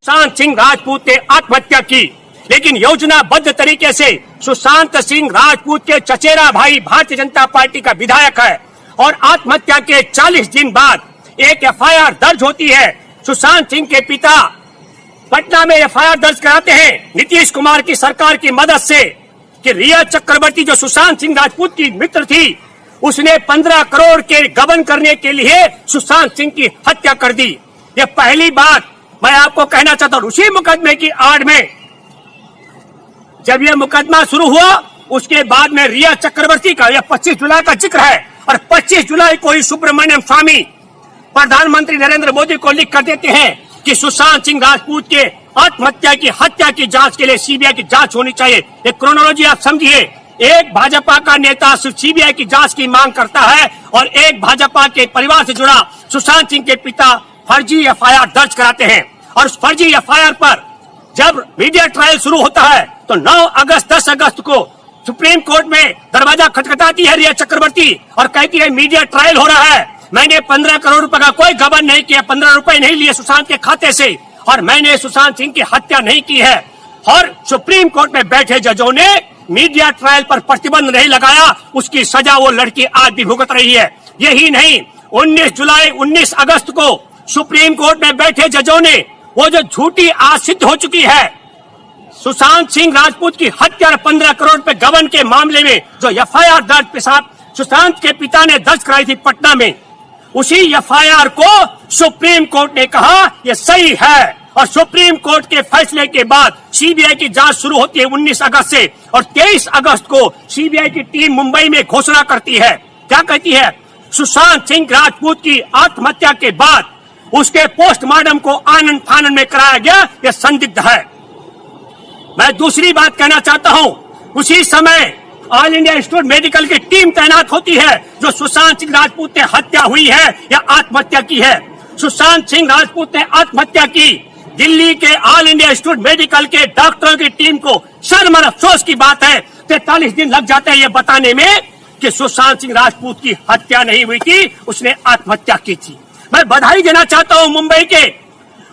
सुशांत सिंह राजपूत ने आत्महत्या की, लेकिन योजनाबद्ध तरीके से सुशांत सिंह राजपूत के चचेरा भाई भारतीय जनता पार्टी का विधायक है और आत्महत्या के 40 दिन बाद एक एफआईआर दर्ज होती है। सुशांत सिंह के पिता पटना में एफआईआर दर्ज कराते हैं नीतीश कुमार की सरकार की मदद से कि रिया चक्रवर्ती जो सुशांत सिंह राजपूत की मित्र थी, उसने 15 करोड़ के गबन करने के लिए सुशांत सिंह की हत्या कर दी। ये पहली बात मैं आपको कहना चाहता हूँ। उसी मुकदमे की आड़ में जब यह मुकदमा शुरू हुआ, उसके बाद में रिया चक्रवर्ती का यह 25 जुलाई का जिक्र है और 25 जुलाई को ही सुब्रमण्यम स्वामी प्रधानमंत्री नरेंद्र मोदी को लिख कर देते हैं कि सुशांत सिंह राजपूत के आत्महत्या की हत्या की जांच के लिए सीबीआई की जांच होनी चाहिए। एक क्रोनोलॉजी आप समझिए, एक भाजपा का नेता सीबीआई की जांच की मांग करता है और एक भाजपा के परिवार से जुड़ा सुशांत सिंह के पिता फर्जी एफआईआर दर्ज कराते हैं। और उस फर्जी एफआईआर पर जब मीडिया ट्रायल शुरू होता है तो 9 अगस्त 10 अगस्त को सुप्रीम कोर्ट में दरवाजा खटखटाती है रिया चक्रवर्ती और कहती है मीडिया ट्रायल हो रहा है, मैंने 15 करोड़ रुपए का कोई गबन नहीं किया, 15 रुपए नहीं लिए सुशांत के खाते से और मैंने सुशांत सिंह की हत्या नहीं की है। और सुप्रीम कोर्ट में बैठे जजों ने मीडिया ट्रायल पर प्रतिबंध नहीं लगाया, उसकी सजा वो लड़की आज भी भुगत रही है। यही नहीं, 19 अगस्त को सुप्रीम कोर्ट में बैठे जजों ने वो जो झूठी आज सिद्ध हो चुकी है सुशांत सिंह राजपूत की हत्या और 15 करोड़ रुपए गबन के मामले में जो एफआईआर दर्ज सुशांत के पिता ने दर्ज कराई थी पटना में, उसी एफआईआर को सुप्रीम कोर्ट ने कहा यह सही है और सुप्रीम कोर्ट के फैसले के बाद सीबीआई की जांच शुरू होती है 19 अगस्त से और 23 अगस्त को सीबीआई की टीम मुंबई में घोषणा करती है। क्या कहती है? सुशांत सिंह राजपूत की आत्महत्या के बाद उसके पोस्टमार्टम को आनंद फानंद में कराया गया, यह संदिग्ध है। मैं दूसरी बात कहना चाहता हूं, उसी समय ऑल इंडिया इंस्टीट्यूट मेडिकल की टीम तैनात होती है जो सुशांत सिंह राजपूत ने हत्या हुई है या आत्महत्या की है। सुशांत सिंह राजपूत ने आत्महत्या की, दिल्ली के ऑल इंडिया इंस्टीट्यूट मेडिकल के डॉक्टरों की टीम को शर्म और अफसोस की बात है 43 दिन लग जाते हैं ये बताने में कि सुशांत सिंह राजपूत की हत्या नहीं हुई थी, उसने आत्महत्या की थी। मैं बधाई देना चाहता हूं मुंबई के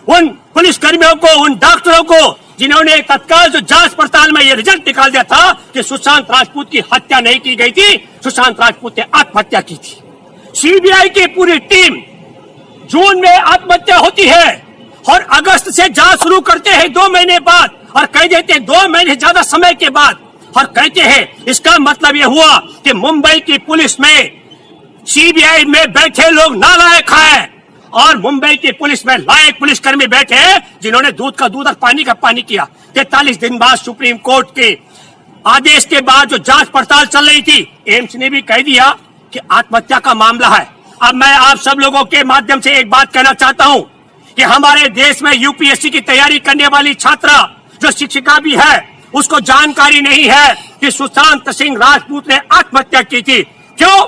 उन पुलिसकर्मियों को, उन डॉक्टरों को जिन्होंने तत्काल जो जांच पड़ताल में ये रिजल्ट निकाल दिया था कि सुशांत राजपूत की हत्या नहीं की गई थी, सुशांत राजपूत ने आत्महत्या की थी। सीबीआई की पूरी टीम जून में आत्महत्या होती है और अगस्त से जांच शुरू करते हैं 2 महीने बाद और कह देते हैं 2 महीने ज्यादा समय के बाद और कहते हैं इसका मतलब यह हुआ कि मुंबई की पुलिस में सीबीआई में बैठे लोग नालायक हैं और मुंबई की पुलिस में लायक पुलिसकर्मी बैठे हैं जिन्होंने दूध का दूध और पानी का पानी किया। 43 दिन बाद सुप्रीम कोर्ट के आदेश के बाद जो जांच पड़ताल चल रही थी, एम्स ने भी कह दिया कि आत्महत्या का मामला है। अब मैं आप सब लोगों के माध्यम से एक बात कहना चाहता हूं कि हमारे देश में यूपीएससी की तैयारी करने वाली छात्रा जो शिक्षिका भी है, उसको जानकारी नहीं है कि सुशांत सिंह राजपूत ने आत्महत्या की थी। क्यों?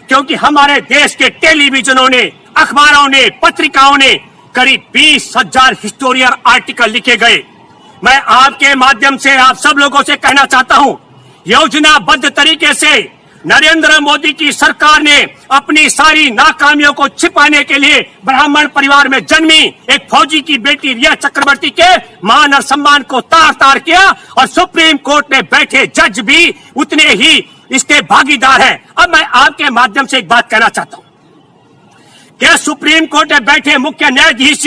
क्योंकि हमारे देश के टेलीविजनों ने, अखबारों ने, पत्रिकाओं ने करीब 20,000 हिस्टोरियल आर्टिकल लिखे गए। मैं आपके माध्यम से आप सब लोगों से कहना चाहता हूं, योजनाबद्ध तरीके से नरेंद्र मोदी की सरकार ने अपनी सारी नाकामियों को छिपाने के लिए ब्राह्मण परिवार में जन्मी एक फौजी की बेटी रिया चक्रवर्ती के मान और सम्मान को तार तार किया और सुप्रीम कोर्ट में बैठे जज भी उतने ही इसके भागीदार हैं। अब मैं आपके माध्यम से एक बात कहना चाहता हूं कि सुप्रीम कोर्ट में बैठे मुख्य न्यायाधीश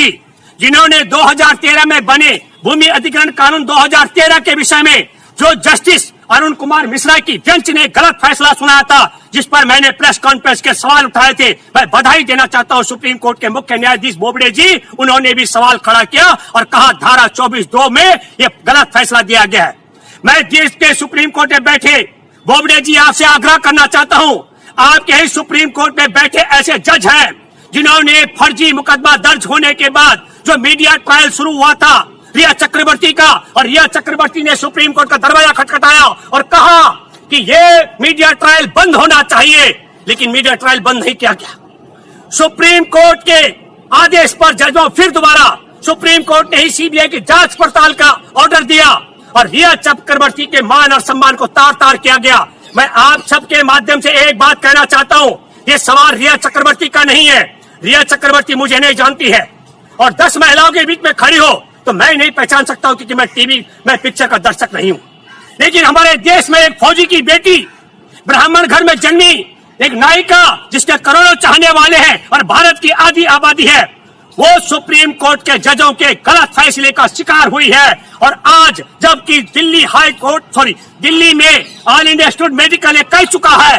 जिन्होंने 2013 में बने भूमि अधिग्रहण कानून 2013 के विषय में जो जस्टिस अरुण कुमार मिश्रा की बेंच ने गलत फैसला सुनाया था, जिस पर मैंने प्रेस कॉन्फ्रेंस के सवाल उठाए थे, मैं बधाई देना चाहता हूं सुप्रीम कोर्ट के मुख्य न्यायाधीश बोबडे जी, उन्होंने भी सवाल खड़ा किया और कहा धारा 24(2) में यह गलत फैसला दिया गया है। मैं देश के सुप्रीम कोर्ट में बैठे बोबडे जी आपसे आग्रह करना चाहता हूं, आपके ही सुप्रीम कोर्ट में बैठे ऐसे जज हैं जिन्होंने फर्जी मुकदमा दर्ज होने के बाद जो मीडिया ट्रायल शुरू हुआ था रिया चक्रवर्ती का, और रिया चक्रवर्ती ने सुप्रीम कोर्ट का दरवाजा खटखटाया और कहा कि ये मीडिया ट्रायल बंद होना चाहिए, लेकिन मीडिया ट्रायल बंद नहीं किया गया। सुप्रीम कोर्ट के आदेश पर जजों फिर दोबारा सुप्रीम कोर्ट ने ही सीबीआई की जांच पड़ताल का ऑर्डर दिया और रिया चक्रवर्ती के मान और सम्मान को तार तार किया गया। मैं आप सबके माध्यम से एक बात कहना चाहता हूं, ये सवाल रिया चक्रवर्ती का नहीं है। रिया चक्रवर्ती मुझे नहीं जानती है और 10 महिलाओं के बीच में खड़ी हो तो मैं नहीं पहचान सकता हूं क्योंकि मैं पिक्चर का दर्शक नहीं हूं। लेकिन हमारे देश में एक फौजी की बेटी ब्राह्मण घर में जन्मी एक नायिका जिसके करोड़ों चाहने वाले हैं और भारत की आधी आबादी है, वो सुप्रीम कोर्ट के जजों के गलत फैसले का शिकार हुई है। और आज जबकि दिल्ली में ऑल इंडिया इंस्टीट्यूट मेडिकल ये कह चुका है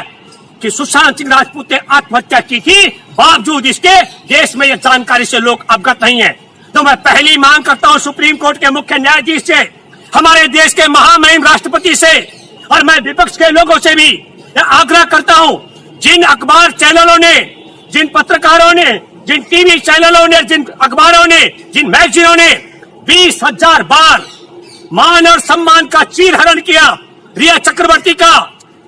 कि सुशांत सिंह राजपूत ने आत्महत्या की थी, बावजूद इसके देश में यह जानकारी से लोग अवगत नहीं है। तो मैं पहली मांग करता हूं सुप्रीम कोर्ट के मुख्य न्यायाधीश से, हमारे देश के महामहिम राष्ट्रपति से, और मैं विपक्ष के लोगों से भी आग्रह करता हूं, जिन अखबार चैनलों ने, जिन पत्रकारों ने, जिन टीवी चैनलों ने, जिन अखबारों ने, जिन मैगजीनों ने 20,000 बार मान और सम्मान का चीरहरण किया रिया चक्रवर्ती का,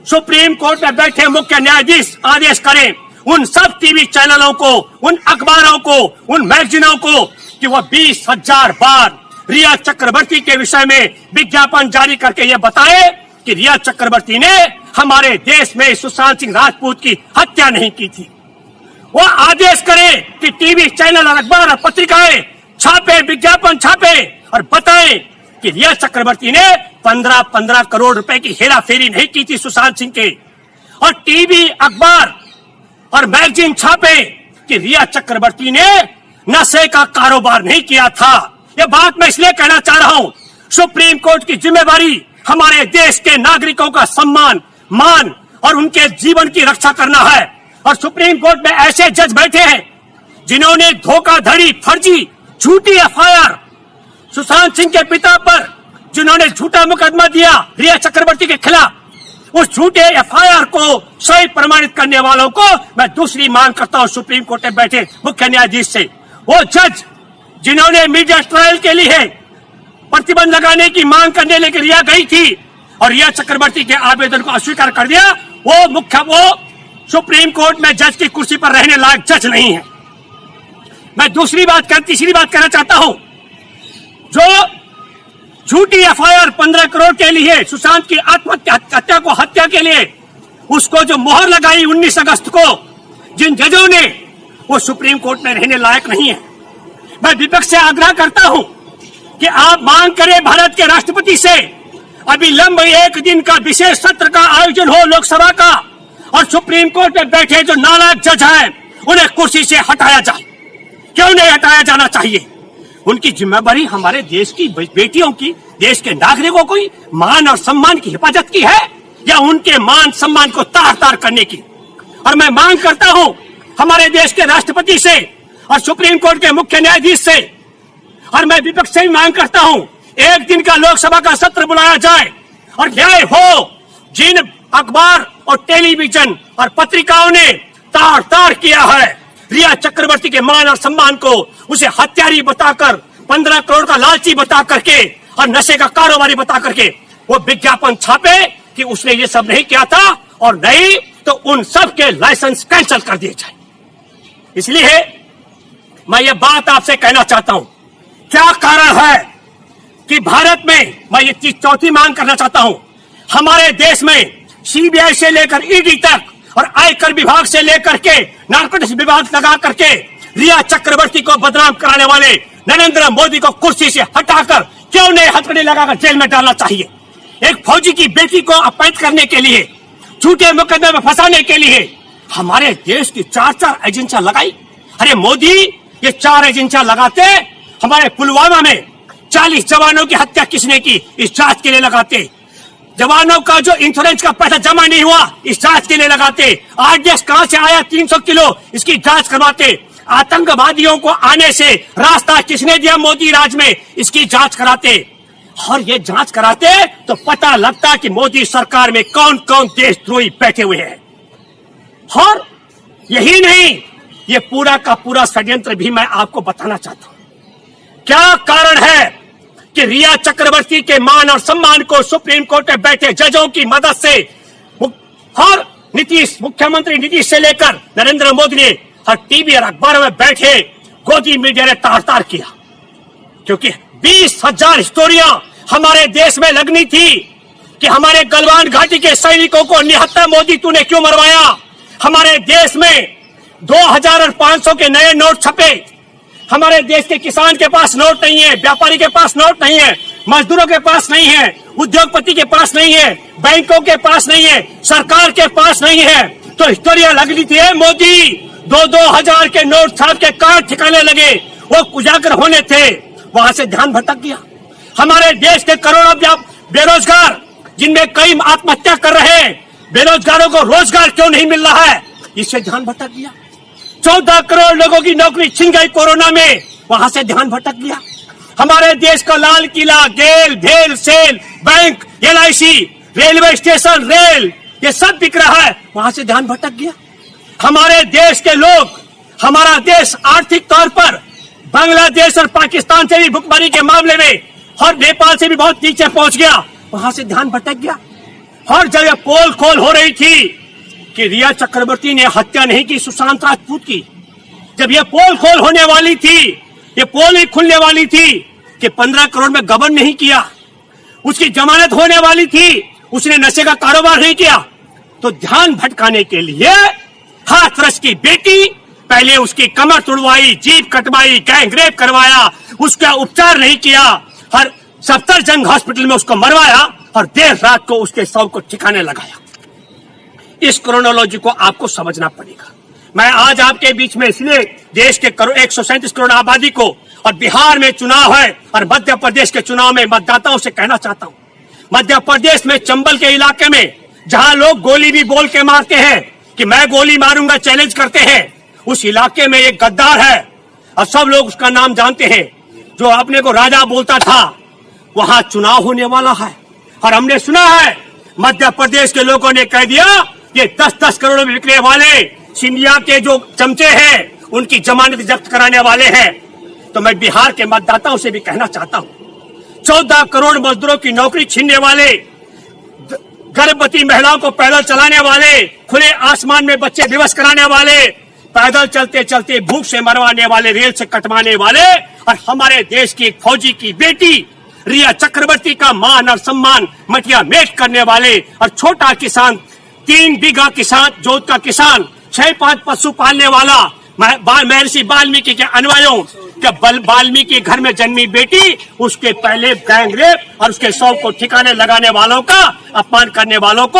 सुप्रीम कोर्ट में बैठे मुख्य न्यायाधीश आदेश करें उन सब टीवी चैनलों को, उन अखबारों को, उन मैगजीनों को कि वह 20,000 बार रिया चक्रवर्ती के विषय में विज्ञापन जारी करके यह बताए कि रिया चक्रवर्ती ने हमारे देश में सुशांत सिंह राजपूत की हत्या नहीं की थी। वो आदेश करे कि टीवी चैनल और अखबार और पत्रिकाएं छापे, विज्ञापन छापे और बताएं कि रिया चक्रवर्ती ने 15-15 करोड़ रुपए की हेराफेरी नहीं की थी सुशांत सिंह के, और टीवी, अखबार और मैगजीन छापे कि रिया चक्रवर्ती ने नशे का कारोबार नहीं किया था। यह बात मैं इसलिए कहना चाह रहा हूं, सुप्रीम कोर्ट की जिम्मेवारी हमारे देश के नागरिकों का सम्मान, मान और उनके जीवन की रक्षा करना है। और सुप्रीम कोर्ट में ऐसे जज बैठे हैं जिन्होंने धोखाधड़ी, फर्जी, झूठी एफआईआर सुशांत सिंह के पिता पर, जिन्होंने झूठा मुकदमा दिया रिया चक्रवर्ती के खिलाफ, उस झूठे एफआईआर को सही प्रमाणित करने वालों को मैं दूसरी मांग करता हूं सुप्रीम कोर्ट में बैठे मुख्य न्यायाधीश से। वो जज जिन्होंने मीडिया ट्रायल के लिए प्रतिबंध लगाने की मांग करने लेकर रिया गई थी और रिया चक्रवर्ती के आवेदन को अस्वीकार कर दिया, वो सुप्रीम कोर्ट में जज की कुर्सी पर रहने लायक जज नहीं है। मैं तीसरी बात कहना चाहता हूं, जो झूठी एफआईआर 15 करोड़ के लिए सुशांत की हत्या के लिए उसको जो मोहर लगाई 19 अगस्त को जिन जजों ने, वो सुप्रीम कोर्ट में रहने लायक नहीं है। मैं विपक्ष से आग्रह करता हूं कि आप मांग करें भारत के राष्ट्रपति से, अविलंब 1 दिन का विशेष सत्र का आयोजन हो लोकसभा का, और सुप्रीम कोर्ट में बैठे जो नालायक जज हैं उन्हें कुर्सी से हटाया जाए। क्यों नहीं हटाया जाना चाहिए? उनकी जिम्मेदारी हमारे देश की बेटियों की, देश के नागरिकों की मान और सम्मान की हिफाजत की है, या उनके मान सम्मान को तार-तार करने की? और मैं मांग करता हूं हमारे देश के राष्ट्रपति से और सुप्रीम कोर्ट के मुख्य न्यायाधीश से, और मैं विपक्ष से भी मांग करता हूं 1 दिन का लोकसभा का सत्र बुलाया जाए और न्याय हो। जिन अखबार और टेलीविजन और पत्रिकाओं ने तार-तार किया है रिया चक्रवर्ती के मान और सम्मान को, उसे हत्यारी बताकर, 15 करोड़ का लालची बता करके और नशे का कारोबारी बता करके वो विज्ञापन छापे कि उसने ये सब नहीं किया था, और नहीं तो उन सब के लाइसेंस कैंसिल कर दिए जाए। इसलिए मैं ये बात आपसे कहना चाहता हूं, क्या कारण है कि भारत में, मैं ये चौथी मांग करना चाहता हूं, हमारे देश में सीबीआई से लेकर ईडी तक और आयकर विभाग से लेकर के नारकोटिक्स विभाग लगा करके रिया चक्रवर्ती को बदनाम कराने वाले नरेंद्र मोदी को कुर्सी से हटाकर क्यों नहीं हथकड़ी लगाकर जेल में डालना चाहिए? एक फौजी की बेटी को अपहरित करने के लिए, झूठे मुकदमे में फंसाने के लिए हमारे देश की 4 एजेंसियां लगाई। अरे मोदी, ये 4 एजेंसियां लगाते हमारे पुलवामा में 40 जवानों की हत्या किसने की, इस जांच के लिए लगाते। जवानों का जो इंश्योरेंस का पैसा जमा नहीं हुआ, इस जांच के लिए लगाते। आरडीएक्स कहां से आया 300 किलो, इसकी जांच करवाते। आतंकवादियों को आने से रास्ता किसने दिया मोदी राज में, इसकी जांच कराते। और ये जांच कराते तो पता लगता कि मोदी सरकार में कौन कौन देशद्रोही बैठे हुए हैं। और यही नहीं, ये पूरा का पूरा षड्यंत्र भी मैं आपको बताना चाहता हूं। क्या कारण है कि रिया चक्रवर्ती के मान और सम्मान को सुप्रीम कोर्ट में बैठे जजों की मदद से और मुख्यमंत्री नीतीश से लेकर नरेंद्र मोदी ने हर टीवी और अखबारों में बैठे गोदी मीडिया ने तार-तार किया? क्योंकि 20,000 स्टोरियां हमारे देश में लगनी थी कि हमारे गलवान घाटी के सैनिकों को निहत्था मोदी तूने क्यों मरवाया। हमारे देश में 2000 और 500 के नए नोट छपे, हमारे देश के किसान के पास नोट नहीं है, व्यापारी के पास नोट नहीं है, मजदूरों के पास नहीं है, उद्योगपति के पास नहीं है, बैंकों के पास नहीं है, सरकार के पास नहीं है। तो हिस्टोरी लग ली थी मोदी 2-2 हजार के नोट छाप के कार्ड ठिकाने लगे, वो उजागर होने थे, वहां से ध्यान भटक गया। हमारे देश के करोड़ों बेरोजगार, जिनमें कई आत्महत्या कर रहे हैं, बेरोजगारों को रोजगार क्यों नहीं मिल रहा है, इससे ध्यान भटक गया। 14 करोड़ लोगों की नौकरी छिन गई कोरोना में, वहां से ध्यान भटक गया। हमारे देश का लाल किला, गेल, भेल, SAIL, bank, LIC, railway station, rail, ये सब बिक रहा है, वहां से ध्यान भटक गया। हमारे देश के लोग, हमारा देश आर्थिक तौर पर बांग्लादेश और पाकिस्तान से भी भुखमरी के मामले में और नेपाल से भी बहुत नीचे पहुंच गया, वहां से ध्यान भटक गया। हर जगह पोल खोल हो रही थी कि रिया चक्रवर्ती ने हत्या नहीं की सुशांत राजपूत की। जब ये पोल खोल होने वाली थी, ये पोल ही खुलने वाली थी कि 15 करोड़ में गबन नहीं किया, उसकी जमानत होने वाली थी, उसने नशे का कारोबार नहीं किया, तो ध्यान भटकाने के लिए हाथरस की बेटी, पहले उसकी कमर तुड़वाई, जीभ कटवाई, गैंगरेप करवाया, उसका उपचार नहीं किया, हर सफदरजंग हॉस्पिटल में उसको मरवाया और देर रात को उसके शव को ठिकाने लगाया। इस क्रोनोलॉजी को आपको समझना पड़ेगा। मैं आज आपके बीच में इसलिए देश के 137 करोड़ आबादी को और बिहार में चुनाव है और मध्य प्रदेश के चुनाव में मतदाताओं से कहना चाहता हूं, मध्य प्रदेश में चंबल के इलाके में जहां लोग गोली भी बोल के मारते हैं कि मैं गोली मारूंगा, चैलेंज करते हैं, उस इलाके में एक गद्दार है और सब लोग उसका नाम जानते हैं, जो अपने को राजा बोलता था। वहां चुनाव होने वाला है और हमने सुना है मध्य प्रदेश के लोगों ने कह दिया ये 10-10 करोड़ में बिकने वाले सिंधिया के जो चमचे हैं उनकी जमानत जब्त कराने वाले हैं। तो मैं बिहार के मतदाताओं से भी कहना चाहता हूं, 14 करोड़ मजदूरों की नौकरी छीनने वाले, गर्भवती महिलाओं को पैदल चलाने वाले, खुले आसमान में बच्चे दिवस कराने वाले, पैदल चलते चलते भूख से मरवाने वाले, रेल से कटवाने वाले, और हमारे देश की एक फौजी की बेटी रिया चक्रवर्ती का मान और सम्मान मटिया मेट करने वाले, और छोटा किसान, 3 बीघा किसान जोत का किसान, 6-5 पशु पालने वाला, महर्षि वाल्मीकि के अनुयायियों के वाल्मीकि घर में जन्मी बेटी, उसके पहले गैंगरेप और उसके शव को ठिकाने लगाने वालों का अपमान करने वालों को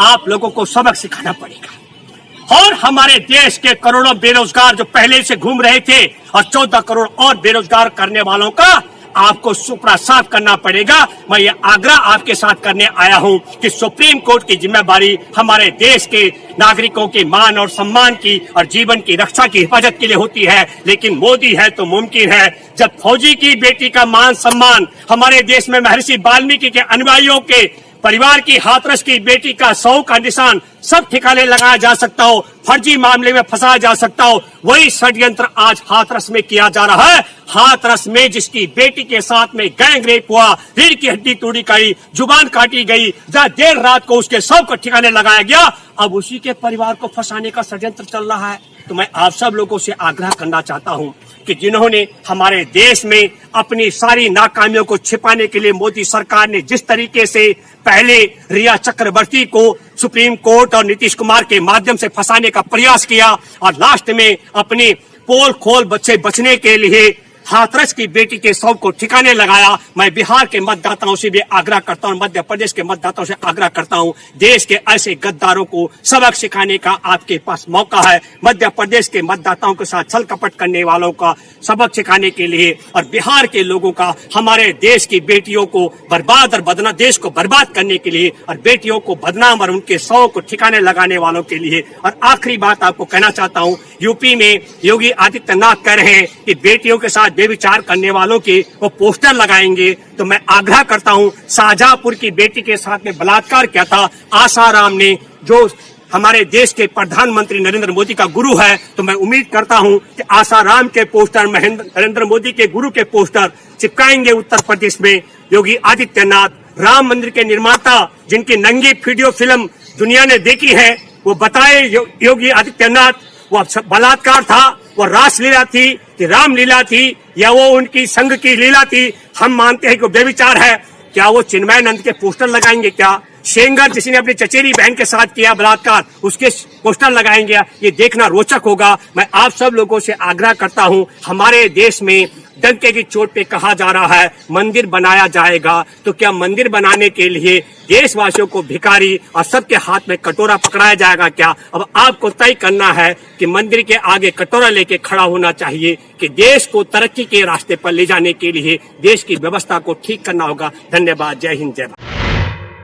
आप लोगों को सबक सिखाना पड़ेगा। और हमारे देश के करोड़ों बेरोजगार जो पहले से घूम रहे थे और 14 करोड़ और बेरोजगार करने वालों का आपको सुपड़ा साफ करना पड़ेगा। मैं ये आग्रह आपके साथ करने आया हूं कि सुप्रीम कोर्ट की जिम्मेदारी हमारे देश के नागरिकों के मान और सम्मान की और जीवन की रक्षा की हिफाजत के लिए होती है, लेकिन मोदी है तो मुमकिन है जब फौजी की बेटी का मान सम्मान, हमारे देश में महर्षि वाल्मीकि के अनुयायियों के परिवार की, हाथरस की बेटी का शव का निशान सब ठिकाने लगाया जा सकता हो, फर्जी मामले में फंसाया जा सकता हो, वही षड्यंत्र आज हाथरस में किया जा रहा है। हाथरस में जिसकी बेटी के साथ में गैंग रेप हुआ, रीढ़ की हड्डी तोड़ी गई, जुबान काटी गई, जहां देर रात को उसके शव को ठिकाने लगाया गया, अब उसी के परिवार को फंसाने का षड्यंत्र चल रहा है। तो मैं आप सब लोगों से आग्रह करना चाहता हूं कि जिन्होंने हमारे देश में अपनी सारी नाकामियों को छिपाने के लिए मोदी सरकार ने जिस तरीके से पहले रिया चक्रवर्ती को सुप्रीम कोर्ट और नीतीश कुमार के माध्यम से फंसाने का प्रयास किया और लास्ट में अपने पोल खोल बच्चे बचने के लिए हाथरस की बेटी के शव को ठिकाने लगाया। मैं बिहार के मतदाताओं से भी आग्रह करता हूं, मध्य प्रदेश के मतदाताओं से आग्रह करता हूं, देश के ऐसे गद्दारों को सबक सिखाने का आपके पास मौका है। मध्य प्रदेश के मतदाताओं के साथ छल कपट करने वालों का सबक सिखाने के लिए और बिहार के लोगों का हमारे देश की बेटियों को बर्बाद और बदनाम, देश को बर्बाद करने के लिए और बेटियों को बदनाम और उनके शव को ठिकाने लगाने वालों के लिए। और आखिरी बात आपको कहना चाहता हूं, यूपी में योगी आदित्यनाथ कह रहे हैं कि बेटियों के साथ बेविचार करने वालों के वो पोस्टर लगाएंगे। तो मैं आग्रह करता हूं, शाहजहांपुर की बेटी के साथ में बलात्कार किया था आसाराम ने, जो हमारे देश के प्रधानमंत्री नरेंद्र मोदी का गुरु है, तो मैं उम्मीद करता हूं कि आसाराम के पोस्टर, नरेंद्र मोदी के गुरु के पोस्टर चिपकाएंगे उत्तर प्रदेश में योगी आदित्यनाथ। राम मंदिर के निर्माता जिनकी नंगी वीडियो फिल्म दुनिया ने देखी है, वो बताए योगी आदित्यनाथ वो बलात्कार था, वो रासलीला थी कि रामलीला थी या वो उनकी संघ की लीला थी। हम मानते हैं कि वो बेविचार है। क्या वो चिन्मयानंद के पोस्टर लगाएंगे? क्या शेंगर जिसने अपनी चचेरी बहन के साथ किया बलात्कार, उसके पोस्टर लगाएंगे, ये देखना रोचक होगा। मैं आप सब लोगों से आग्रह करता हूं, हमारे देश में डंके की चोट पे कहा जा रहा है मंदिर बनाया जाएगा, तो क्या मंदिर बनाने के लिए देशवासियों को भिखारी और सबके हाथ में कटोरा पकड़ाया जाएगा क्या? अब आपको तय करना है कि मंदिर के आगे कटोरा लेके खड़ा होना चाहिए कि देश को तरक्की के रास्ते पर ले जाने के लिए देश की व्यवस्था को ठीक करना होगा। धन्यवाद। जय हिंद, जय भारत।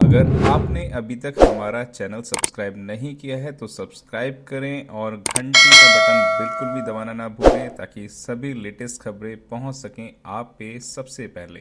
अगर आपने अभी तक हमारा चैनल सब्सक्राइब नहीं किया है तो सब्सक्राइब करें और घंटी का बटन बिल्कुल भी दबाना ना भूलें ताकि सभी लेटेस्ट खबरें पहुंच सकें आप पे सबसे पहले।